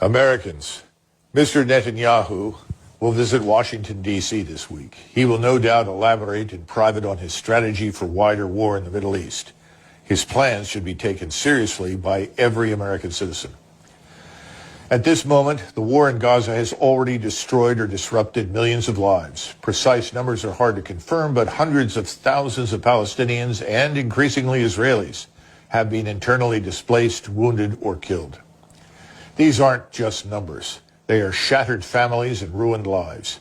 Americans, Mr. Netanyahu will visit Washington, D.C. this week. He will no doubt elaborate in private on his strategy for wider war in the Middle East. His plans should be taken seriously by every American citizen. At this moment, the war in Gaza has already destroyed or disrupted millions of lives. Precise numbers are hard to confirm, but hundreds of thousands of Palestinians and increasingly Israelis have been internally displaced, wounded, or killed. These aren't just numbers. They are shattered families and ruined lives.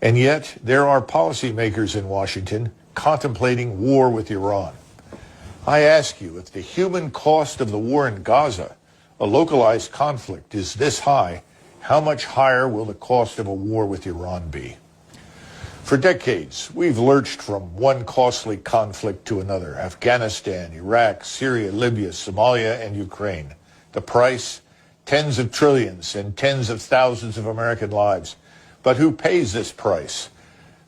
And yet, there are policymakers in Washington contemplating war with Iran. I ask you, if the human cost of the war in Gaza, a localized conflict, is this high, how much higher will the cost of a war with Iran be? For decades, we've lurched from one costly conflict to another: Afghanistan, Iraq, Syria, Libya, Somalia, and Ukraine. The price? Tens of trillions and tens of thousands of American lives. But who pays this price?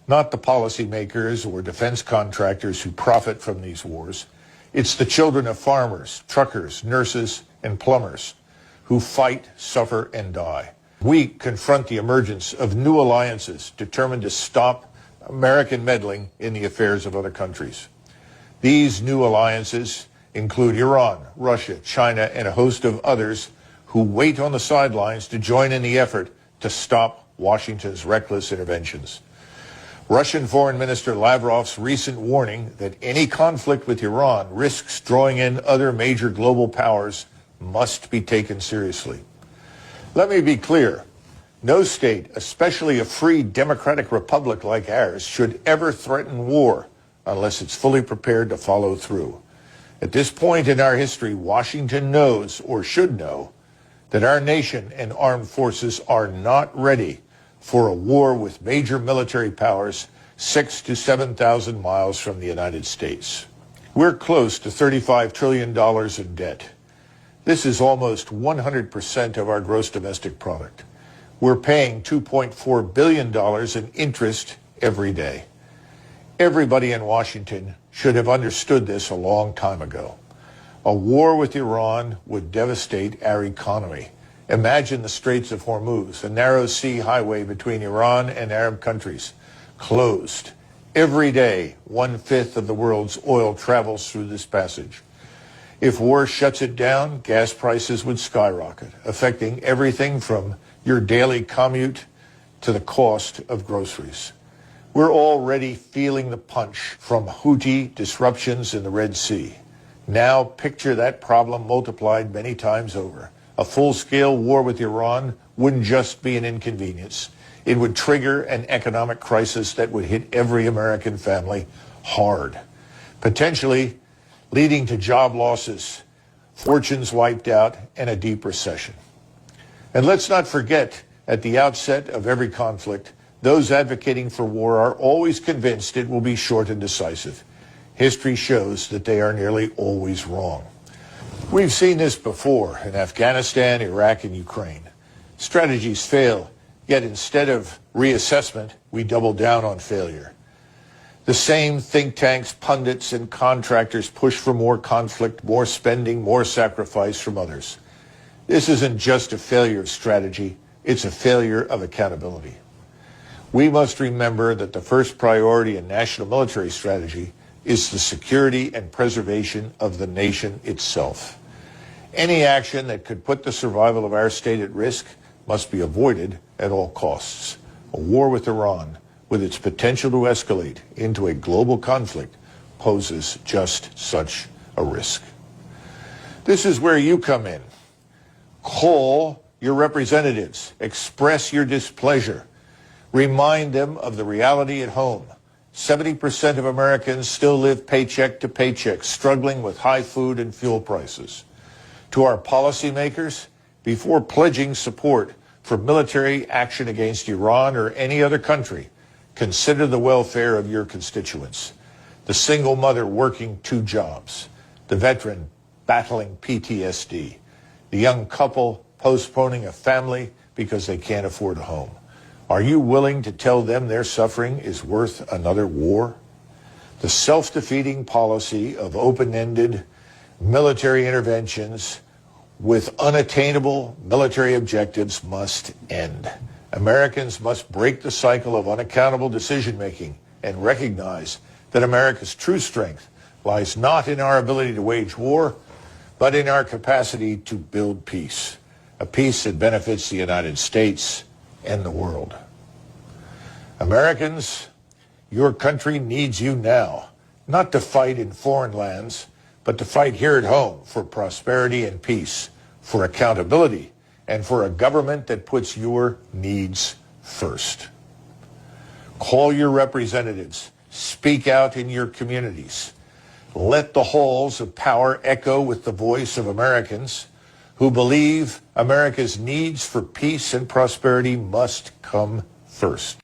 Not the policymakers or defense contractors who profit from these wars. It's the children of farmers, truckers, nurses, and plumbers who fight, suffer, and die. We confront the emergence of new alliances determined to stop American meddling in the affairs of other countries. These new alliances include Iran, Russia, China, and a host of others who wait on the sidelines to join in the effort to stop Washington's reckless interventions. Russian Foreign Minister Lavrov's recent warning that any conflict with Iran risks drawing in other major global powers must be taken seriously. Let me be clear. No state, especially a free democratic republic like ours, should ever threaten war unless it's fully prepared to follow through. At this point in our history, Washington knows, or should know, that our nation and armed forces are not ready for a war with major military powers 6,000 to 7,000 miles from the United States. We're close to $35 trillion in debt. This is almost 100% of our gross domestic product. We're paying $2.4 billion in interest every day. Everybody in Washington should have understood this a long time ago. A war with Iran would devastate our economy. Imagine the Straits of Hormuz, a narrow sea highway between Iran and Arab countries, closed. Every day, 1/5 of the world's oil travels through this passage. If war shuts it down, gas prices would skyrocket, affecting everything from your daily commute to the cost of groceries. We're already feeling the punch from Houthi disruptions in the Red Sea. Now picture that problem multiplied many times over. A full-scale war with Iran wouldn't just be an inconvenience. It would trigger an economic crisis that would hit every American family hard, potentially leading to job losses, fortunes wiped out, and a deep recession. And let's not forget, at the outset of every conflict, those advocating for war are always convinced it will be short and decisive. History shows that they are nearly always wrong. We've seen this before in Afghanistan, Iraq, and Ukraine. Strategies fail, yet instead of reassessment, we double down on failure. The same think tanks, pundits, and contractors push for more conflict, more spending, more sacrifice from others. This isn't just a failure of strategy, it's a failure of accountability. We must remember that the first priority in national military strategy is the security and preservation of the nation itself. Any action that could put the survival of our state at risk must be avoided at all costs. A war with Iran, with its potential to escalate into a global conflict, poses just such a risk. This is where you come in. Call your representatives, express your displeasure, remind them of the reality at home. 70% of Americans still live paycheck to paycheck, struggling with high food and fuel prices. To our policymakers, before pledging support for military action against Iran or any other country, consider the welfare of your constituents. The single mother working 2 jobs, the veteran battling PTSD, the young couple postponing a family because they can't afford a home. Are you willing to tell them their suffering is worth another war? The self-defeating policy of open-ended military interventions with unattainable military objectives must end. Americans must break the cycle of unaccountable decision-making and recognize that America's true strength lies not in our ability to wage war, but in our capacity to build peace, a peace that benefits the United States and the world. Americans, your country needs you now, not to fight in foreign lands, but to fight here at home for prosperity and peace, for accountability, and for a government that puts your needs first. Call your representatives. Speak out in your communities. Let the halls of power echo with the voice of Americans who believe America's needs for peace and prosperity must come first.